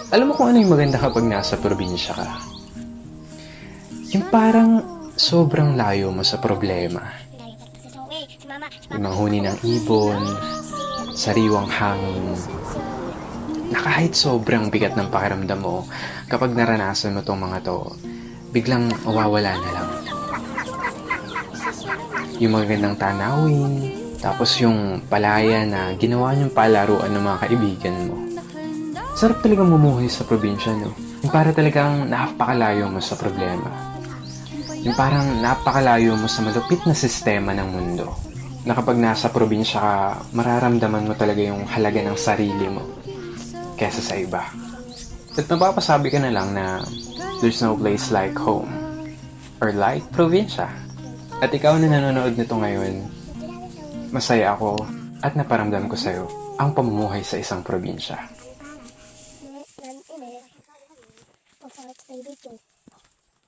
Alam mo kung ano yung maganda kapag nasa probinsya ka? Yung parang sobrang layo mo sa problema. Yung manghuni ng ibon, sariwang hangin, na kahit sobrang bigat ng pakiramdam mo, kapag naranasan mo tong mga to, biglang mawawala na lang. Yung magagandang tanawin, tapos yung palaya na ginawa niyong palaruan ng mga kaibigan mo. Sarap talagang mumuhay sa probinsya, no? Yung para talagang napakalayo mo sa problema. Yung parang napakalayo mo sa malupit na sistema ng mundo. Na kapag nasa probinsya ka, mararamdaman mo talaga yung halaga ng sarili mo kesa sa iba. At mapapasabi ka na lang na there's no place like home or like probinsya. At ikaw na nanonood nito ngayon, masaya ako at naparamdam ko sa'yo ang pamumuhay sa isang probinsya.